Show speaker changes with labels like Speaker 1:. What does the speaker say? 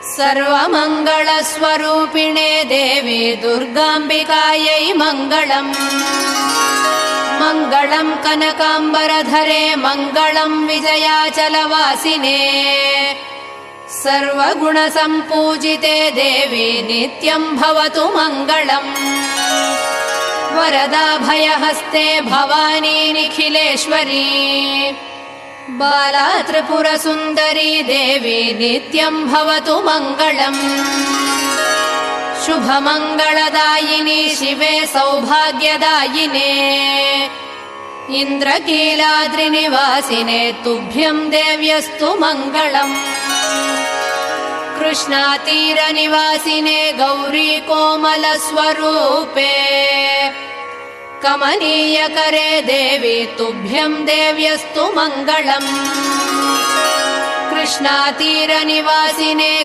Speaker 1: सर्वमङ्गलस्वरूपिणे देवी दुर्गाम्बिकायै मङ्गलम्। मङ्गलम् कनकाम्बरधरे मङ्गलम् विजयाचलवासिने। सर्वगुणसम्पूजिते देवी नित्यम् भवतु मङ्गलम्। वरदाभयहस्ते भवानी निखिलेश्वरी। बाला त्रिपुरसुन्दरी देवी नित्यम् भवतु मङ्गलम्। शुभमङ्गलदायिनी शिवे सौभाग्यदायिने। इन्द्रकीलाद्रिनिवासिने तुभ्यम् देव्यस्तु मङ्गलम्। कृष्णातीरनिवासिने गौरी कोमलस्वरूपे। कमनीयकरे देवी तुभ्यम् देव्यस्तु मङ्गलम्। कृष्णातीरनिवासिने